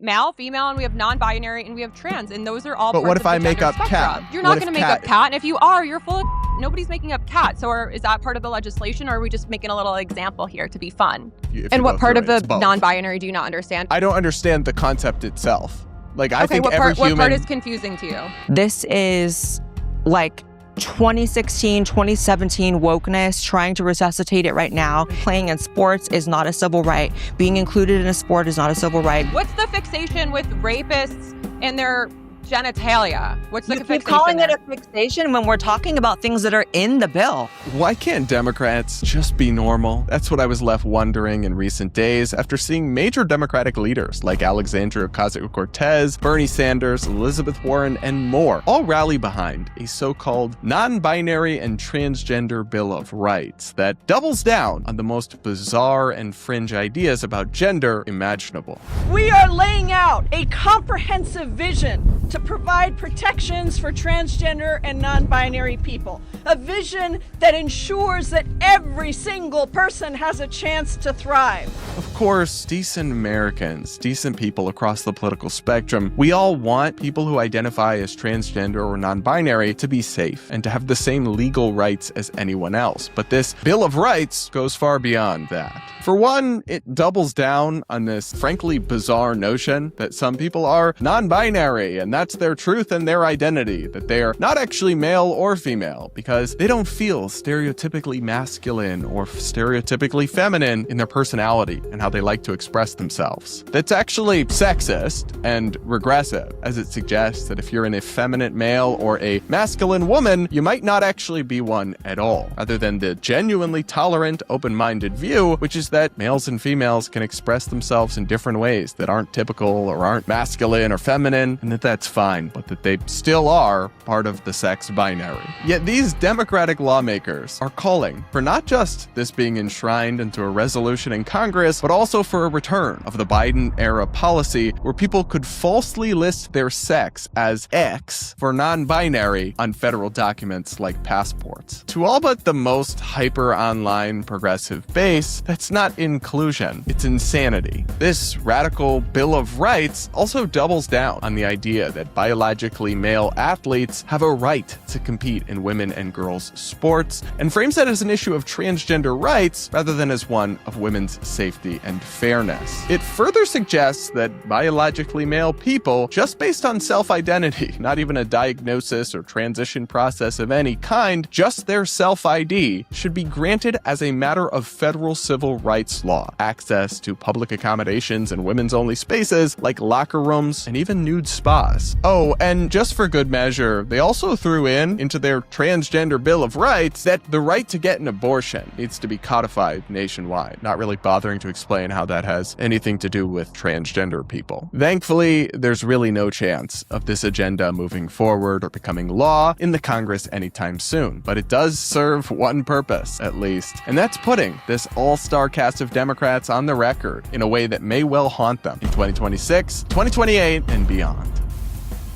male, female, and we have non-binary, and we have trans, and those are all But parts what if of the I make gender up spectrum. cat? You're not going to make up cat, and if you are, you're full of nobody's making up cat. So is that part of the legislation, or are we just making a little example here to be fun? And what part of the non-binary do you not understand? I don't understand the concept itself. Like, I think what every human... what part is confusing to you? This is like 2016, 2017 wokeness, trying to resuscitate it right now. Playing in sports is not a civil right. Being included in a sport is not a civil right. What's the fixation with rapists and their genitalia? What's the fixation? Keep calling there? it a fixation when we're talking about things that are in the bill. Why can't Democrats just be normal? That's what I was left wondering in recent days after seeing major Democratic leaders like Alexandria Ocasio-Cortez, Bernie Sanders, Elizabeth Warren, and more all rally behind a so-called non-binary and transgender Bill of Rights that doubles down on the most bizarre and fringe ideas about gender imaginable. We are laying out a comprehensive vision to provide protections for transgender and non-binary people. A vision that ensures that every single person has a chance to thrive. Of course, decent Americans, decent people across the political spectrum, we all want people who identify as transgender or non-binary to be safe and to have the same legal rights as anyone else. But this Bill of Rights goes far beyond that. For one, it doubles down on this frankly bizarre notion that some people are non-binary and that's their truth and their identity, that they're not actually male or female because they don't feel stereotypically masculine or stereotypically feminine in their personality and how they like to express themselves. That's actually sexist and regressive, as it suggests that if you're an effeminate male or a masculine woman, you might not actually be one at all, other than the genuinely tolerant, open-minded view, which is that males and females can express themselves in different ways that aren't typical or aren't masculine or feminine, and that's fine, but that they still are part of the sex binary. Yet these Democratic lawmakers are calling for not just this being enshrined into a resolution in Congress, but also for a return of the Biden-era policy where people could falsely list their sex as X for non-binary on federal documents like passports. To all but the most hyper-online progressive base, that's not inclusion, it's insanity. This radical Bill of Rights also doubles down on the idea that biologically male athletes have a right to compete in women and girls' sports, and frames that as an issue of transgender rights rather than as one of women's safety and fairness. It further suggests that biologically male people, just based on self-identity, not even a diagnosis or transition process of any kind, just their self-ID, should be granted as a matter of federal civil rights law, access to public accommodations and women's-only spaces like locker rooms and even nude spas. Oh, and just for good measure, they also threw into their transgender Bill of Rights that the right to get an abortion needs to be codified nationwide, not really bothering to explain how that has anything to do with transgender people. Thankfully, there's really no chance of this agenda moving forward or becoming law in the Congress anytime soon, but it does serve one purpose, at least, and that's putting this all-star cast of Democrats on the record in a way that may well haunt them in 2026, 2028, and beyond.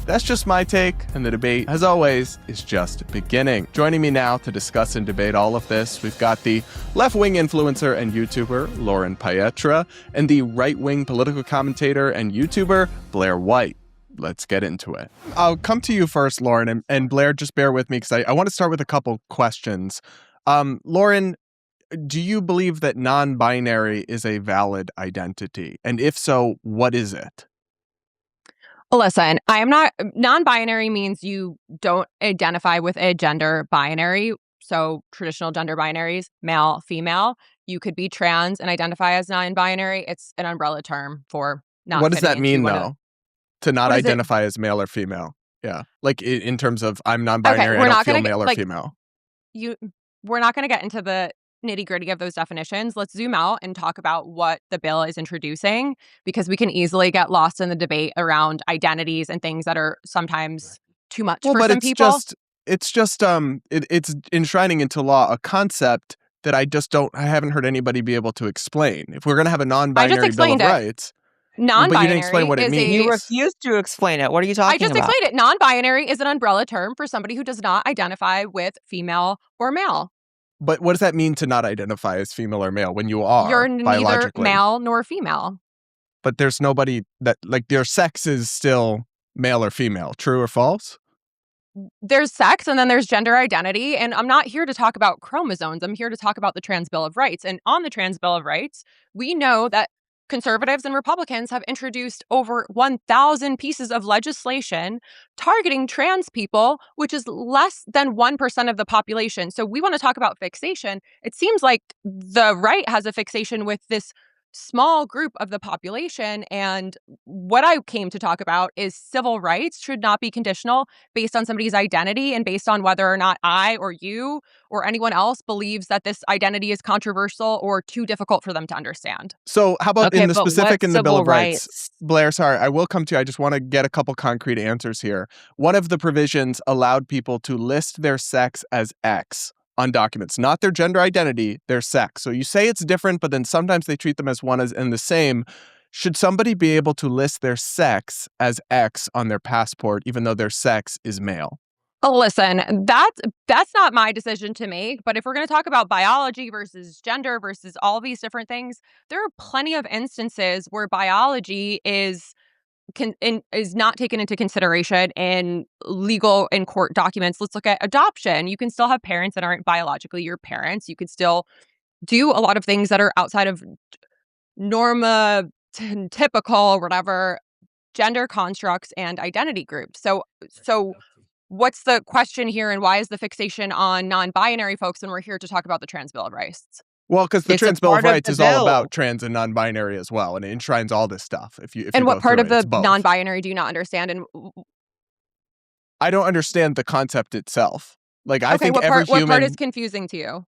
That's just my take, and the debate, as always, is just beginning. Joining me now to discuss and debate all of this, we've got the left-wing influencer and YouTuber, Loren Piretra, and the right-wing political commentator and YouTuber, Blaire White. Let's get into it. I'll come to you first, Loren, and Blaire, just bear with me, because I want to start with a couple questions. Loren, do you believe that non-binary is a valid identity? And if so, what is it? Listen, I am not, non-binary means you don't identify with a gender binary. So traditional gender binaries, male, female. You could be trans and identify as non-binary. It's an umbrella term for not. What does that mean, though? To not identify as male or female? Yeah. Like in terms of I'm non-binary, I don't feel male or female. We're not going to get into the nitty-gritty of those definitions. Let's zoom out and talk about what the bill is introducing, because we can easily get lost in the debate around identities and things that are sometimes too much for some people. It's enshrining into law a concept that I haven't heard anybody be able to explain. If we're going to have a non-binary Bill of Rights, non-binary, but you didn't explain what it means. You refused to explain it. What are you talking about? I just explained it. Non-binary is an umbrella term for somebody who does not identify with female or male. But what does that mean to not identify as female or male when you are You're neither biologically? male nor female. but there's nobody that, like, their sex is still male or female. True or false? There's sex and then there's gender identity. And I'm not here to talk about chromosomes. I'm here to talk about the Trans Bill of Rights. And on the Trans Bill of Rights, we know that conservatives and Republicans have introduced over 1,000 pieces of legislation targeting trans people, which is less than 1% of the population. So we want to talk about fixation. It seems like the right has a fixation with this small group of the population. And what I came to talk about is civil rights should not be conditional based on somebody's identity and based on whether or not I or you or anyone else believes that this identity is controversial or too difficult for them to understand. So how about in the specific in the Bill of Rights? rights? Blaire, sorry, I will come to you. I just want to get a couple concrete answers here. One of the provisions allowed people to list their sex as X on documents, not their gender identity, their sex. So you say it's different, but then sometimes they treat them as one as and the same. Should somebody be able to list their sex as X on their passport, even though their sex is male? Oh, listen, that's not my decision to make. But if we're going to talk about biology versus gender versus all these different things, there are plenty of instances where biology is not taken into consideration in legal and court documents. Let's look at adoption. You can still have parents that aren't biologically your parents. You could still do a lot of things that are outside of typical, whatever, gender constructs and identity groups. So what's the question here, and why is the fixation on non-binary folks when we're here to talk about the Trans Bill of Rights? Well, because the It's a Trans Bill of part of Rights the is all bill. about trans and non-binary as well, and it enshrines all this stuff. And what part of the non-binary non-binary do you not understand? And I don't understand the concept itself. Like, I think what every part human, is confusing to you?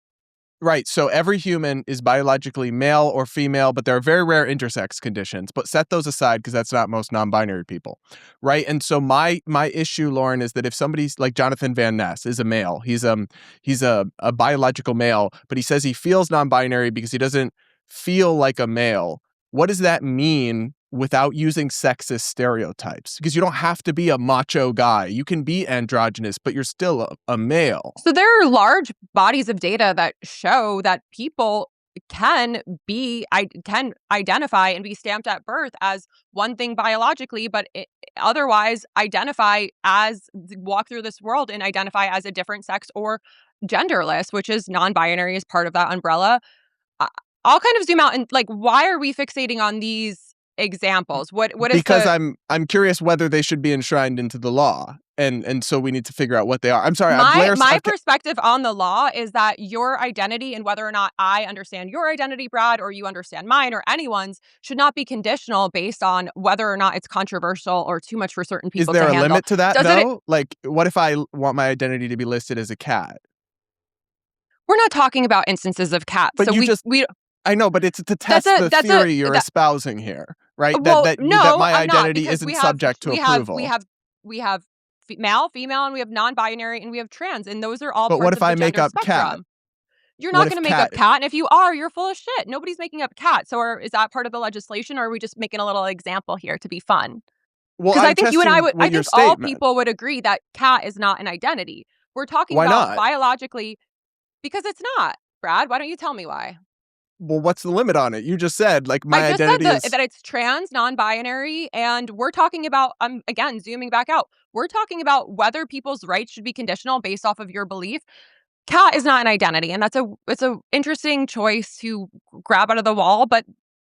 right? So every human is biologically male or female, but there are very rare intersex conditions. But set those aside because that's not most non-binary people, right? And so my issue, Loren, is that if somebody's like Jonathan Van Ness is a male, he's a biological male, but he says he feels non-binary because he doesn't feel like a male. What does that mean without using sexist stereotypes? Because you don't have to be a macho guy. You can be androgynous, but you're still a male. So there are large bodies of data that show that people can identify and be stamped at birth as one thing biologically, but otherwise identify as walk through this world and identify as a different sex or genderless, which is non-binary as part of that umbrella. I'll kind of zoom out and like, why are we fixating on these examples? What is because I'm curious whether they should be enshrined into the law, and so we need to figure out what they are. I'm sorry, my perspective on the law is that your identity and whether or not I understand your identity, Brad, or you understand mine or anyone's, should not be conditional based on whether or not it's controversial or too much for certain people. Is there to a handle. limit to that Doesn't though? Like, what if I want my identity to be listed as a cat? We're not talking about instances of cats. But so we I know, but it's to test the theory you're espousing here, right? Well, that no, my I'm not, identity because isn't subject to approval. We have male, female, and we have non-binary, and we have trans, and those are all. But parts what of if the I make gender up cat? spectrum. You're not going to make up cat, and if you are, you're full of shit. Nobody's making up cat. So is that part of the legislation, or are we just making a little example here to be fun? Well, Because I think you and I would. I think all statement. people would agree that cat is not an identity. We're talking Why about not? biologically, because it's not. Brad, why don't you tell me why? Well, what's the limit on it? You just said, like, my I just identity said is that it's trans, non-binary, and we're talking about, again, zooming back out, we're talking about whether people's rights should be conditional based off of your belief. Cat is not an identity, and it's a interesting choice to grab out of the wall, but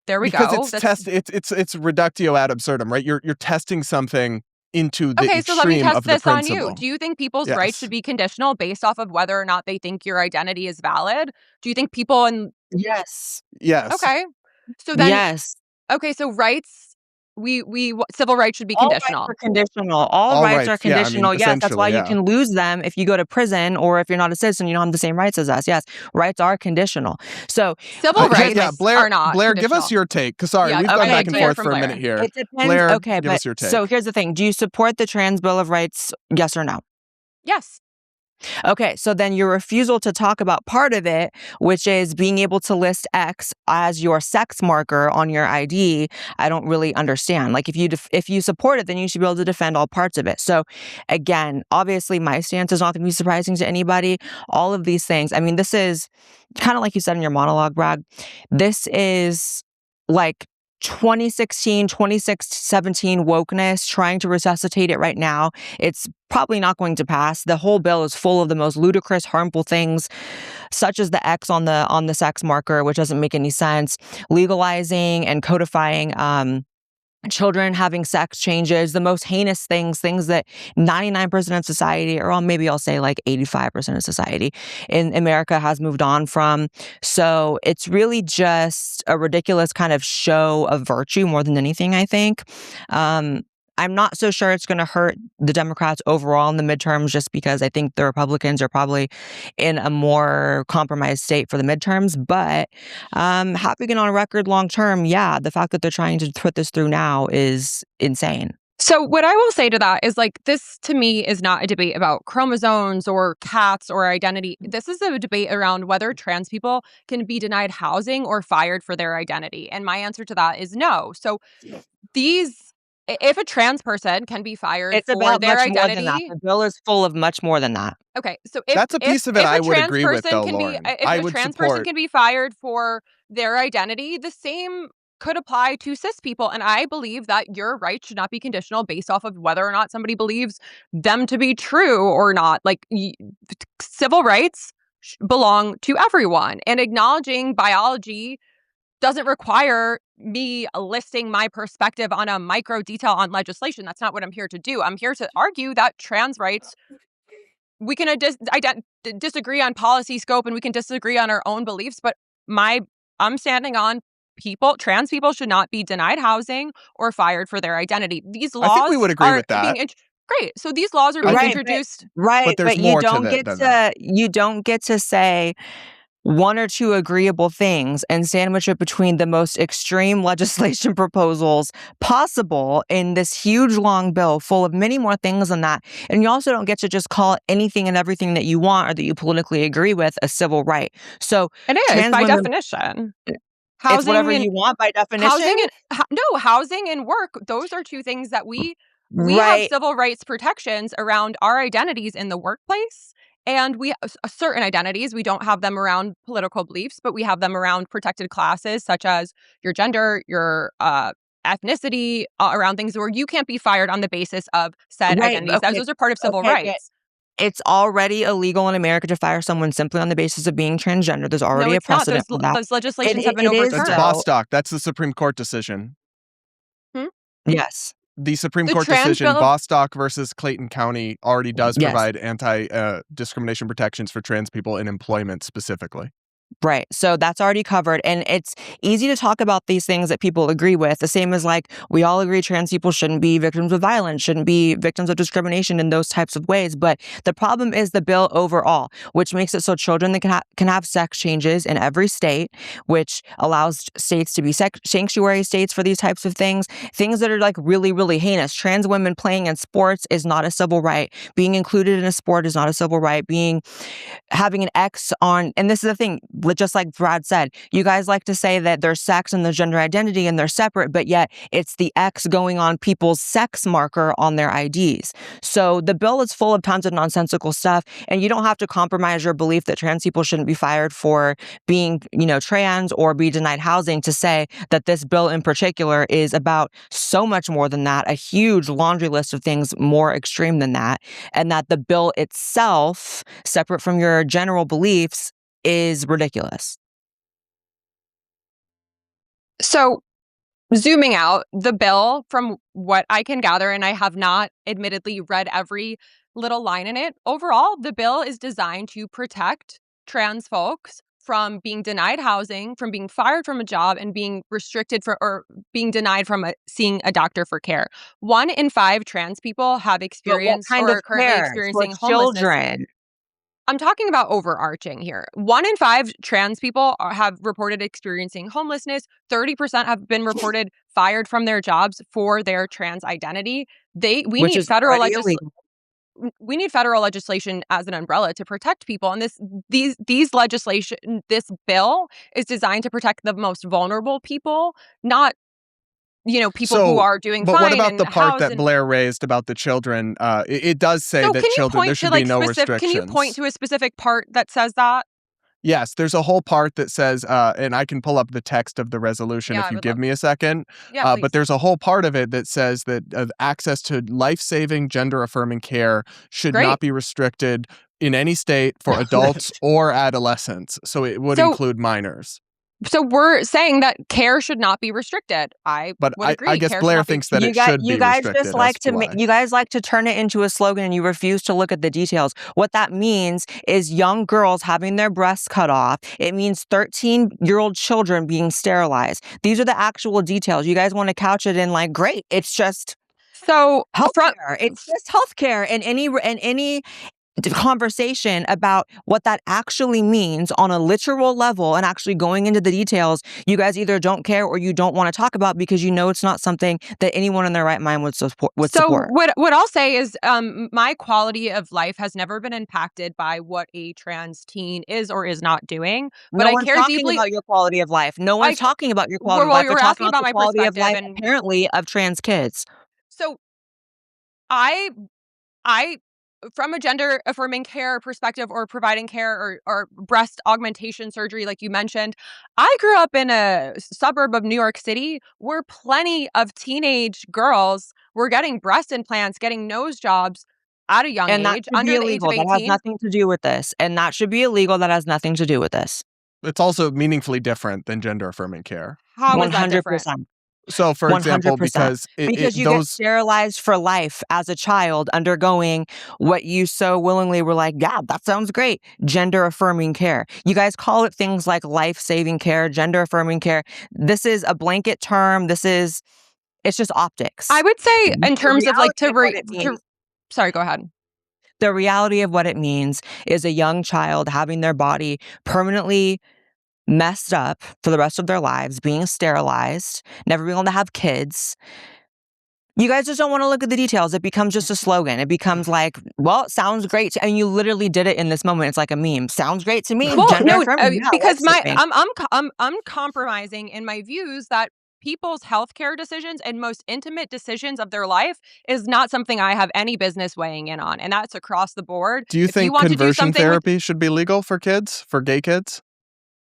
there we go. Because it's reductio ad absurdum, right? You're testing something into the okay, so let me extreme test of the this on principle. you. Do you think people's Yes. rights should be conditional based off of whether or not they think your identity is valid? Do you think people in Yes. Yes. okay, so then Yes. okay, so rights, civil rights should be All conditional. rights are conditional. All rights are yeah, I mean, conditional. Yes, that's why essentially, you can lose them if you go to prison, or if you're not a citizen, you don't have the same rights as us. Yes, rights are conditional. So Civil rights Blaire, are not Blaire, give us conditional. your take. Because sorry, Yeah, we've okay, gone back I'd and like to hear forth from for a Blaire. minute here. it depends. Blaire, okay, give but us your take. so here's the thing: do you support the Trans Bill of Rights? Yes or no? Yes. Okay, so then your refusal to talk about part of it, which is being able to list X as your sex marker on your ID, I don't really understand. Like, if you support it, then you should be able to defend all parts of it. So again, obviously my stance is not going to be surprising to anybody. All of these things, I mean, this is kind of like you said in your monologue, Brad. This is like 2016, 2017 wokeness, trying to resuscitate it right now, it's probably not going to pass. The whole bill is full of the most ludicrous, harmful things, such as the X on the sex marker, which doesn't make any sense. Legalizing and codifying children having sex changes, the most heinous things that 99% of society, or maybe I'll say like 85% of society in America has moved on from. So it's really just a ridiculous kind of show of virtue more than anything, I think. I'm not so sure it's going to hurt the Democrats overall in the midterms, just because I think the Republicans are probably in a more compromised state for the midterms. But having it on record long term, yeah, the fact that they're trying to put this through now is insane. So what I will say to that is, like, this to me is not a debate about chromosomes or cats or identity. This is a debate around whether trans people can be denied housing or fired for their identity. And my answer to that is no. So if a trans person can be fired It's for about their much more than that. identity. The bill is full of much more than that. Okay, so That's a piece of it I would agree with, though, Loren. If I a would trans person support. can be fired for their identity, the same could apply to cis people. And I believe that your rights should not be conditional based off of whether or not somebody believes them to be true or not. Like, civil rights belong to everyone, and acknowledging biology doesn't require me listing my perspective on a micro detail on legislation. That's not what I'm here to do. I'm here to argue that trans rights, we can disagree on policy scope and we can disagree on our own beliefs, but I'm standing on trans people should not be denied housing or fired for their identity. These laws, I think we would agree with that. Great. So these laws are being introduced. But there's more to it. You don't get to say one or two agreeable things and sandwich it between the most extreme legislation proposals possible in this huge long bill full of many more things than that. And you also don't get to just call anything and everything that you want or that you politically agree with a civil right. So it is by definition. Housing, it's whatever you want by definition. Housing and work. Those are two things that we have civil rights protections around our identities in the workplace. And we have certain identities. We don't have them around political beliefs, but we have them around protected classes, such as your gender, your ethnicity, around things where you can't be fired on the basis of said identities. Okay. Those are part of civil rights. It's already illegal in America to fire someone simply on the basis of being transgender. There's already a precedent for that. Those legislations have been overturned. That's Bostock. That's the Supreme Court decision. Yes. The Supreme Court decision, Bostock versus Clayton County, already does provide anti-discrimination protections for trans people in employment specifically. Right. So that's already covered. And it's easy to talk about these things that people agree with. The same as, like, we all agree trans people shouldn't be victims of violence, shouldn't be victims of discrimination in those types of ways. But the problem is the bill overall, which makes it so children that can have sex changes in every state, which allows states to be sanctuary states for these types of things that are like really, really heinous. Trans women playing in sports is not a civil right. Being included in a sport is not a civil right. Having an X on, and this is the thing, just like Brad said, you guys like to say that there's sex and the gender identity and they're separate, but yet it's the X going on people's sex marker on their IDs. So the bill is full of tons of nonsensical stuff, and you don't have to compromise your belief that trans people shouldn't be fired for being, trans or be denied housing to say that this bill in particular is about so much more than that, a huge laundry list of things more extreme than that, and that the bill itself, separate from your general beliefs, is ridiculous. So, zooming out, the bill, from what I can gather, and I have not admittedly read every little line in it, overall, the bill is designed to protect trans folks from being denied housing, from being fired from a job, and being restricted or being denied from seeing a doctor for care. 1 in 5 trans people have experienced or are currently experiencing homelessness. Children. I'm talking about overarching here. 1 in 5 trans people have reported experiencing homelessness. 30% have been reported fired from their jobs for their trans identity. We need federal legislation as an umbrella to protect people. And this bill is designed to protect the most vulnerable people, not people who are doing fine. But what about the part that Blaire raised about the children? It does say that children, there should be no restrictions. Can you point to a specific part that says that? Yes, there's a whole part that says, and I can pull up the text of the resolution Yeah, if I you would give love. me a second. Yeah, But please. there's a whole part of it that says that access to life-saving, gender-affirming care should Great. not be restricted in any state for adults or adolescents. So it would So include minors. So we're saying that care should not be restricted. I But would I agree. guess Care should Blaire not be. thinks that it should You be guys just restricted, like as to do I. you guys like to turn it into a slogan, and you refuse to look at the details. What that means is young girls having their breasts cut off. It means 13-year-old children being sterilized. These are the actual details. You guys want to couch it in like, great, it's just So from healthcare. It's just healthcare, and any conversation about what that actually means on a literal level and actually going into the details, you guys either don't care or you don't want to talk about because you know it's not something that anyone in their right mind would support. what I'll say is my quality of life has never been impacted by what a trans teen is or is not doing. But No I one's care talking deeply. about your quality of life. No one's talking about your quality of Well, life. you They're were talking asking about about the my quality of perspective, life, and apparently, of trans kids. so I from a gender affirming care perspective or providing care or breast augmentation surgery, like you mentioned, I grew up in a suburb of New York City where plenty of teenage girls were getting breast implants, getting nose jobs at a young And that age, should be under the age of illegal. That has 18. nothing to do with this. And that should be illegal. That has nothing to do with this. It's also meaningfully different than gender-affirming care. How is that different? 100%. So, for example, 100%. because Because you get sterilized for life as a child, undergoing what you so willingly were like, yeah, that sounds great. Gender affirming care. You guys call it things like life saving care, gender affirming care. This is a blanket term. It's just optics. I would say in The terms of like reality of what it means. Sorry, go ahead. The reality of what it means is a young child having their body permanently messed up for the rest of their lives, being sterilized, never being able to have kids. You guys just don't want to look at the details. It becomes just a slogan. It becomes like, well, it sounds great. And you literally did it in this moment. It's like a meme. Sounds great to me. Well, Gender no, affirming. Yeah, because life-saving. I'm compromising in my views that people's healthcare decisions and most intimate decisions of their life is not something I have any business weighing in on, and that's across the board. do you If think want to do conversion something with therapy should be legal for kids, for gay kids?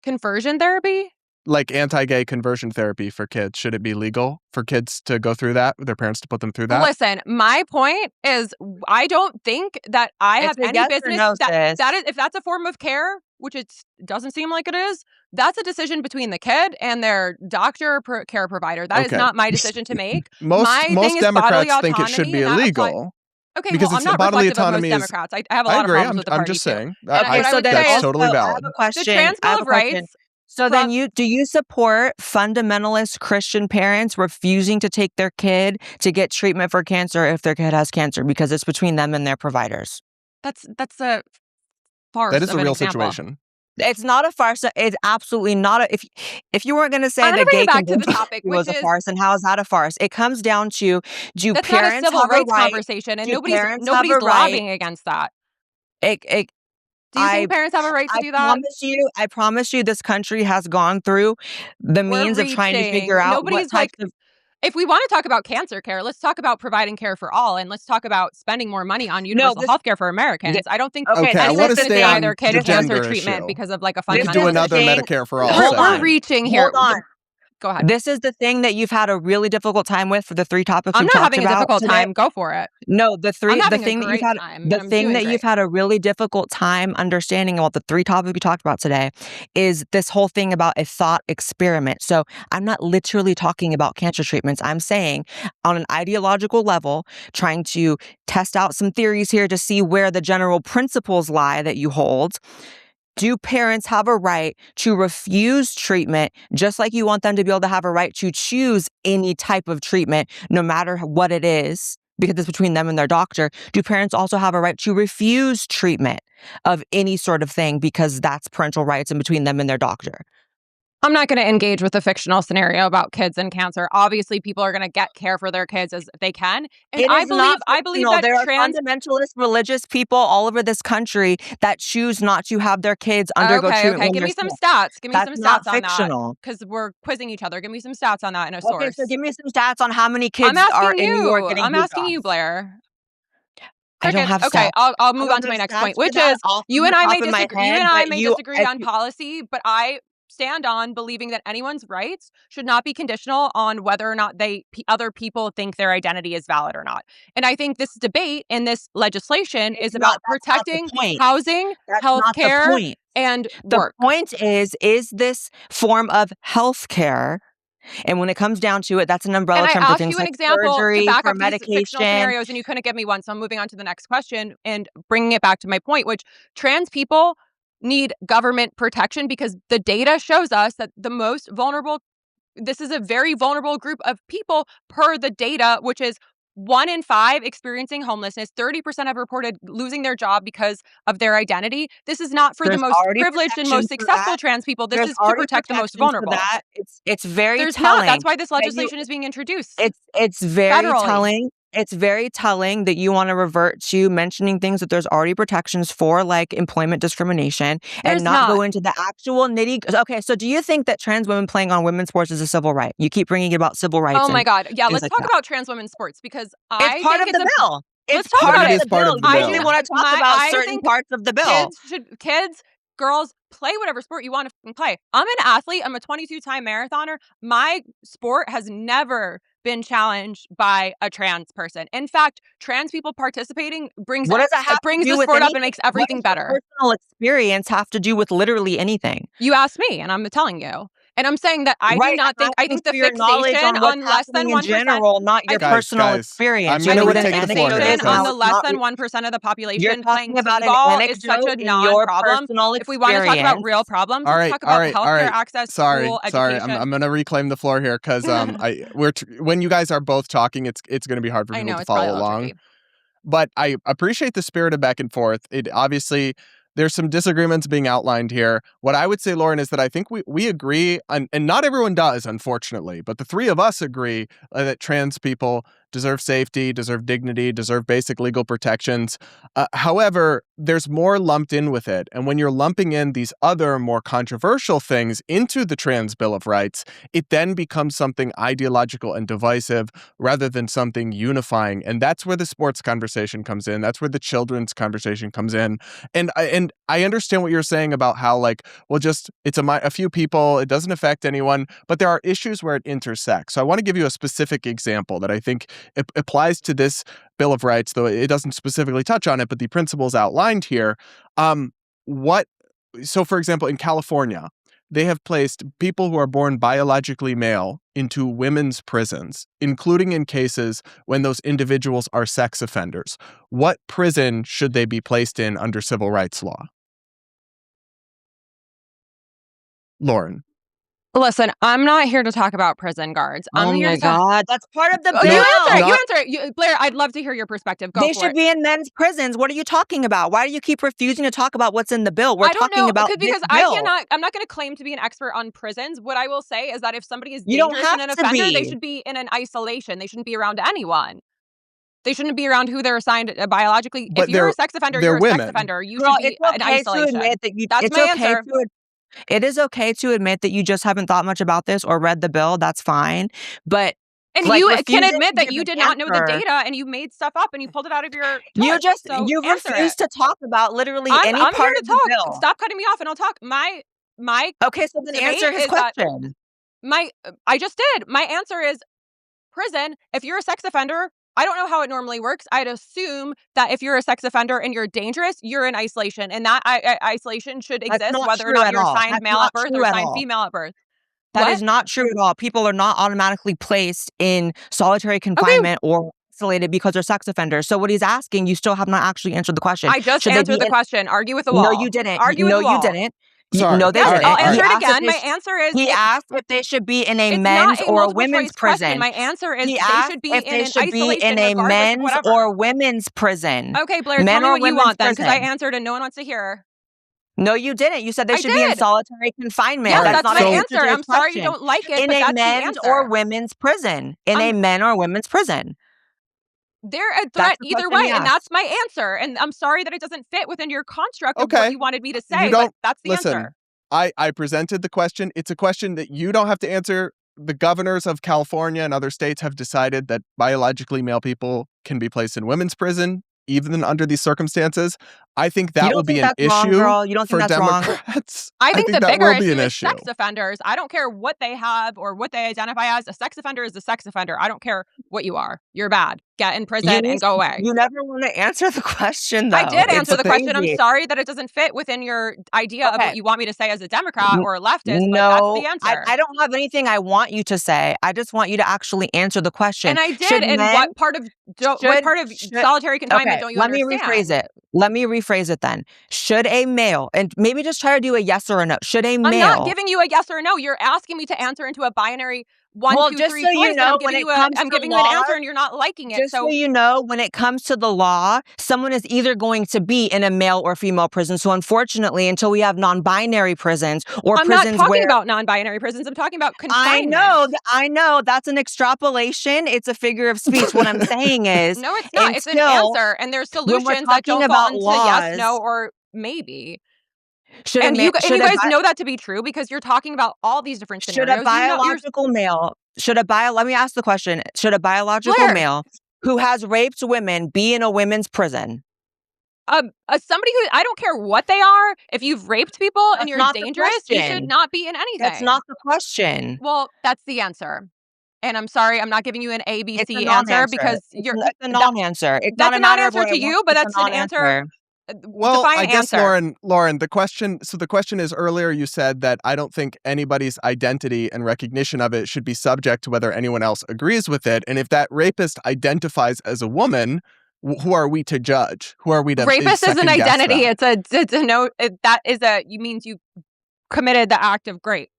conversion therapy, Like anti-gay conversion therapy for kids, should it be legal for kids to go through that, their parents to put them through that? listen, my point is I don't think that I have It's a any yes or business no, sis. that is, if that's a form of care, which it doesn't seem like it is, that's a decision between the kid and their doctor or care provider. That is Okay. not my decision to make. Most My thing is Democrats bodily think it should autonomy, be and that illegal. Okay, because well, I'm it's not bodily reflective of most autonomy is. Democrats. I have a I lot of agree. problems with the I'm party just too. saying. And what I so would then say that's is totally I valid. have a question. the trans I have bill a of question. rights. So then do you support fundamentalist Christian parents refusing to take their kid to get treatment for cancer if their kid has cancer because it's between them and their providers? That's a farce. That is of a an real example. situation. It's not a farce. It's absolutely not a. If you weren't going to say I'm gonna that bring gay it back to the conversion topic, was which a is farce, and how is that a farce? It comes down to do that's not a parents civil have a rights right? conversation, and Do parents have nobody's a right? lobbying against that. It, Do you think parents have a right to do that? I promise you, this country has gone through the We're means of trying to figure reaching. out what Nobody's types like, of. if we want to talk about cancer care, let's talk about providing care for all, and let's talk about spending more money on universal health care for Americans. I don't think Okay, I anyone's want to going to stay deny on their kid the cancer gender treatment issue. because of like a We could fundamental do another thing- Medicare for all. Hold We're on. reaching here. Hold on. Go ahead. This is the thing that you've had a really difficult time with for the three topics I'm we've not talked having a about difficult today. time. Go for it. No, the I'm having thing a that you've great had, time. the I'm thing doing that you've great. had a really difficult time understanding about the three topics we talked about today is this whole thing about a thought experiment. So I'm not literally talking about cancer treatments. I'm saying on an ideological level, trying to test out some theories here to see where the general principles lie that you hold. Do parents have a right to refuse treatment just like you want them to be able to have a right to choose any type of treatment, no matter what it is, because it's between them and their doctor? Do parents also have a right to refuse treatment of any sort of thing because that's parental rights and between them and their doctor? I'm not going to engage with a fictional scenario about kids and cancer. Obviously, people are going to get care for their kids as they can, and I believe that there are fundamentalist religious people all over this country that choose not to have their kids undergo treatment. Okay. Give me some stats. Give me some stats on fictional. that, because we're quizzing each other. Give me some stats on that in a Okay, source. so give me some stats on how many kids I'm are asking in New York you. getting I'm blue asking you, jobs. Blaire. I don't Crickets. have Okay, stats. I'll I move don't on to my have next stats point, for which that is off you the and I top may of my disagree. You head, and I but may you, disagree on policy, but I stand on believing that anyone's rights should not be conditional on whether or not other people think their identity is valid or not. And I think this debate and this legislation is about that's not the protecting point. housing, That's not the healthcare, point. and The work. point is this form of healthcare? And when it comes down to it, that's an umbrella And I term for asked things you an like example to surgery, back for up these fictional medication. scenarios, and you couldn't give me one. So I'm moving on to the next question and bringing it back to my point, which trans people need government protection because the data shows us that the most vulnerable, this is a very vulnerable group of people per the data, which is 1 in 5 experiencing homelessness. 30% have reported losing their job because of their identity. This is not for the There's most already privileged and protections most for successful that. trans people. This There's is to already protect the most protections for vulnerable. that. It's very There's telling. not. That's why this that legislation is being introduced. It's very federally. telling. It's very telling that you want to revert to mentioning things that there's already protections for, like employment discrimination, There's and not go not. into the actual nitty. Okay, so do you think that trans women playing on women's sports is a civil right? You keep bringing it about civil rights. Oh my and God. Yeah, things let's like talk that. about trans women's sports because It's I part think of the bill. Let's It's talk part about of it. the It is part bill. of the You bill. only want to talk about certain think parts of the bill. kids, girls play whatever sport you want to play. I'm an athlete. I'm a 22-time marathoner. My sport has never been challenged by a trans person. In fact, trans people participating brings What does that have to brings do the with sport up anything? and makes What everything does your better. personal experience have to do with literally anything? You asked me, and I'm telling you. And I'm saying that I do Right, not I'm think. I asking think the for your knowledge fixation on what's on less than happening in 1%. general, not your Guys, personal I'm experience. gonna You know what an retake the floor here, anecdote is? Fixation on because- How the it's less not than re- 1% of the You're population playing talking about an t-ball is such a anecdote in your non-problem. personal If we want to talk about experience. real problems, All let's right, talk all about right, all healthcare right. access, Sorry, school, sorry. education. I'm gonna reclaim the floor here because when you guys are both talking, it's gonna be hard for I people know to it's probably follow a little along. tricky. But I appreciate the spirit of back and forth. It obviously there's some disagreements being outlined here. What I would say, Loren, is that I think we agree, and not everyone does, unfortunately, but the three of us agree that trans people deserve safety, deserve dignity, deserve basic legal protections. However, there's more lumped in with it. And when you're lumping in these other more controversial things into the Trans Bill of Rights, it then becomes something ideological and divisive rather than something unifying. And that's where the sports conversation comes in. That's where the children's conversation comes in. And I understand what you're saying about how, like, well, just it's a few people, it doesn't affect anyone, but there are issues where it intersects. So I want to give you a specific example that I think it applies to this Bill of Rights, though it doesn't specifically touch on it, but the principles outlined here. So, for example, in California, they have placed people who are born biologically male into women's prisons, including in cases when those individuals are sex offenders. What prison should they be placed in under civil rights law? Loren. Listen, I'm not here to talk about prison guards. I'm Oh here my to God, that's part of the bill. You answer it. Not- You answer it. Blaire, I'd love to hear your perspective. Go They for should it. be in men's prisons. What are you talking about? Why do you keep refusing to talk about what's in the bill? We're I don't talking know about because this I bill. cannot. I'm not going to claim to be an expert on prisons. What I will say is that if somebody is You don't dangerous and have an to offender, they be. should be in an isolation. They shouldn't be around anyone. They shouldn't be around who they're assigned biologically. But If you're a sex offender, they're you're a sex women. offender. You Girl, should be it's in okay to isolation. admit that you. That's It's my okay answer. It is okay to admit that you just haven't thought much about this or read the bill. That's fine. But And like, you refusing can to admit that give you an did not know the answer. data and you made stuff up and you pulled it out of your You tush. just So you answer refuse it. to talk about literally I'm any here part to of the talk. bill. Stop cutting me off and I'll talk. My Okay, so then debate answer his is that question. I just did. My answer is prison. If you're a sex offender, I don't know how it normally works. I'd assume that if you're a sex offender and you're dangerous, you're in isolation, and that isolation should That's exist not whether or true not at you're all. assigned That's male not at birth true or at assigned all. female at birth. That What? is not true at all. People are not automatically placed in solitary confinement or isolated because they're sex offenders. So what he's asking, you still have not actually answered the question. I just Should they answered be the in- question. Argue with the wall. No, you didn't. Argue No, with the you wall. didn't. Sorry. No, they Yes, didn't. I'll He answer it asked if again. they My sh- answer is He asked if they should be in a it's men's not a or a multiple women's choice question. prison. My answer is He they asked should be if in they an should be isolation in a regardless of men's whatever. or women's prison. Okay, Blaire, Men tell me or what you women's want then, because I prison. answered and no one wants to hear. No, you didn't. You said they I should be in did. solitary confinement. Yes, Alright, that's not my an answer. to this I'm sorry you question. don't like it, In but a that's the men's or answer. women's prison. In a men or women's prison. They're a That's threat the either question way, he and that's asked. my answer. And I'm sorry that it doesn't fit within your construct of Okay. what you wanted me to You say, but don't that's the listen. answer. I presented the question. It's a question that you don't have to answer. The governors of California and other states have decided that biologically male people can be placed in women's prison. even under these circumstances, I think that will be an issue wrong, girl? You don't think for that's wrong? Democrats. I think the that bigger will be issue an is issue. sex offenders. I don't care what they have or what they identify as. A sex offender is a sex offender. I don't care what you are. You're bad. Get in prison and go away. You never want to answer the question, though. I did answer the question. I'm crazy. sorry that it doesn't fit within your idea of what you want me to say as a Democrat or a leftist, No, but that's the answer. I don't have anything I want you to say. I just want you to actually answer the question. And I did. And what part of solitary confinement don't you understand? Let me rephrase it then. Should a male, and maybe just try to do a yes or a no. Should a male? I'm not giving you a yes or a no. You're asking me to answer into a binary 1, 2, 3 choice. You know, I'm giving you an answer and you're not liking it. So you know, when it comes to the law, someone is either going to be in a male or female prison. So unfortunately, until we have non-binary prisons or I'm prisons not talking about non-binary prisons. I'm talking about confinement. I know. That's an extrapolation. It's a figure of speech. What I'm saying is, no, it's not. It's an answer, and there's solutions that don't fall into yes, no, or maybe. You guys know that to be true because you're talking about all these different scenarios. Let me ask the question. Should a biological male who has raped women be in a women's prison? Somebody who, I don't care what they are, if you've raped people and you're dangerous, you should not be in anything. That's not the question. Well, that's the answer. And I'm sorry, I'm not giving you an A, B, C answer because it's a non-answer. That's a non-answer to you, but that's an answer. Well, I guess, Loren, the question is, earlier you said that I don't think anybody's identity and recognition of it should be subject to whether anyone else agrees with it. And if that rapist identifies as a woman, who are we to judge? Who are we to Rapist is an identity. You means you committed the act of rape.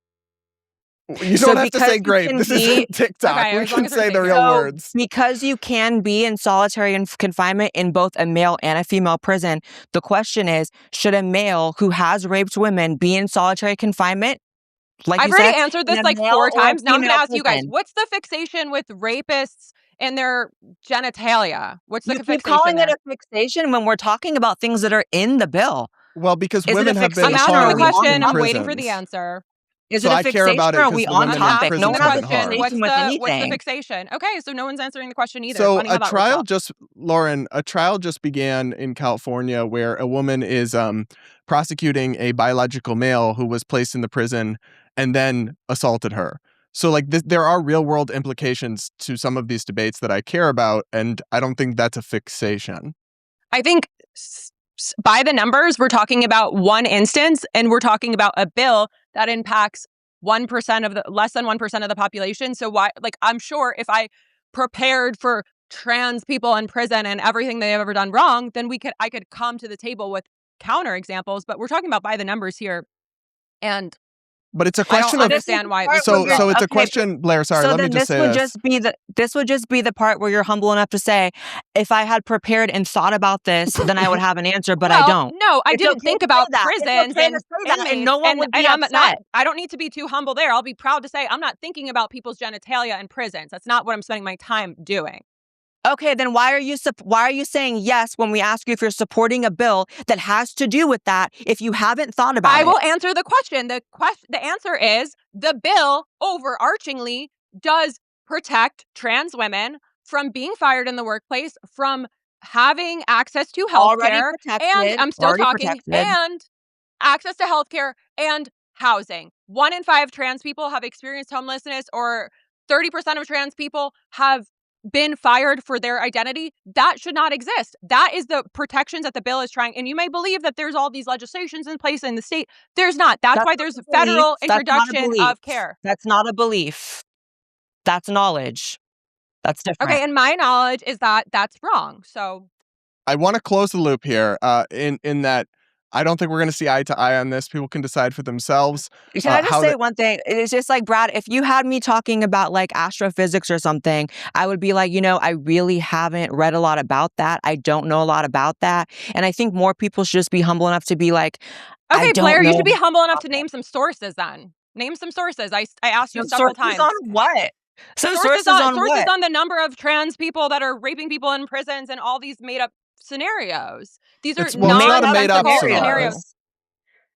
You don't have to say great. This isn't TikTok. Okay, we can say the real words. Because you can be in solitary confinement in both a male and a female prison, the question is, should a male who has raped women be in solitary confinement? I've already answered this like 4 times. Now I'm going to ask you guys, what's the fixation with rapists and their genitalia? What's the fixation? Keep calling it a fixation when we're talking about things that are in the bill. Well, because women have been I'm asking the question. I'm waiting for the answer. Is it a fixation or are we on topic? No one's asking what's the fixation. Okay, so no one's answering the question either. So a trial just began in California where a woman is prosecuting a biological male who was placed in the prison and then assaulted her. So like there are real world implications to some of these debates that I care about, and I don't think that's a fixation. I think by the numbers, we're talking about one instance, and we're talking about a bill that impacts less than 1% of the population. So why? Like, I'm sure if I prepared for trans people in prison and everything they've ever done wrong, then I could come to the table with counter examples. But we're talking about by the numbers here, and. But it's a question I don't understand why. So it's a question, Blaire. Sorry, let me just say this would just be the part where you're humble enough to say, if I had prepared and thought about this, then I would have an answer. But I don't. No, I didn't think about prisons and no one would be upset. I don't need to be too humble there. I'll be proud to say I'm not thinking about people's genitalia in prisons. That's not what I'm spending my time doing. Okay, then why are you saying yes when we ask you if you're supporting a bill that has to do with that if you haven't thought about it? I will answer the question. The answer is the bill overarchingly does protect trans women from being fired in the workplace, from having access to healthcare, and I'm still talking, and access to healthcare and housing. 1 in 5 trans people have experienced homelessness, or 30% of trans people have been fired for their identity. That should not exist. That is the protections that the bill is trying. And you may believe that there's all these legislations in place in the state. There's not. That's why there's federal introduction of care. That's not a belief. That's knowledge. That's different. Okay, and my knowledge is that that's wrong. So I want to close the loop here in that I don't think we're going to see eye to eye on this. People can decide for themselves. Can I just say one thing? It's just like, Brad, if you had me talking about like astrophysics or something, I would be like, I really haven't read a lot about that. I don't know a lot about that. And I think more people should just be humble enough to be like, okay, Blaire, you should be humble enough to name some sources then. Name some sources. I asked you several times. Sources on what? Sources on the number of trans people that are raping people in prisons and all these made up scenarios. These are not made up scenarios.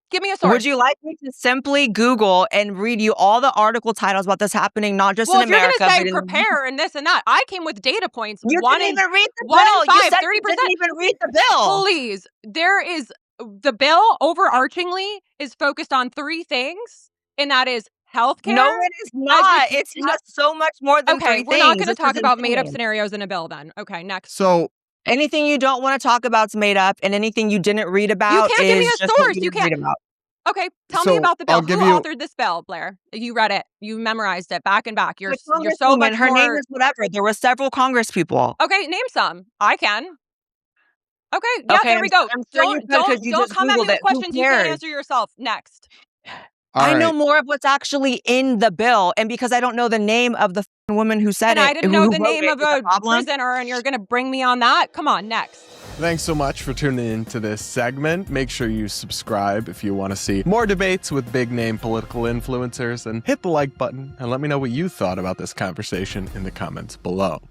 Give me a source. Would you like me to simply Google and read you all the article titles and read you all the article titles about this happening, not just well, in if you're America, going to say but in the prepare and this and that, I came with data points. You one didn't in, even read the one bill. in 5, You said 30%. you didn't even read the bill. Please, there is the bill overarchingly is focused on 3 things, and that is healthcare. No, it is not. It's not so much more than 3 Okay, things. we're not going to This talk is about made up insane. scenarios in a bill then. Okay, next. So Anything you don't want to talk about is made up, and anything you didn't read about can't give me is a just what source. you You didn't read can't. about. Okay, tell So me about the bill. I'll give Who you- authored this bill, Blaire? You read it. You memorized it back and back. You're The so congresswoman, much her name more. is whatever. There were several Congress people. Okay, name some. I can. Okay, yeah, Okay, there we go. I'm sure you could 'cause you Don't just come at me Googled with it. Who questions you can't cares? answer yourself. Next. all I know right. more of what's actually in the bill, and because I don't know the name of the woman who said And it, I didn't who know the wrote name it, of is a problem. prisoner, and you're going to bring me on that? Come on, next. Thanks so much for tuning into this segment. Make sure you subscribe if you want to see more debates with big name political influencers, and hit the like button and let me know what you thought about this conversation in the comments below.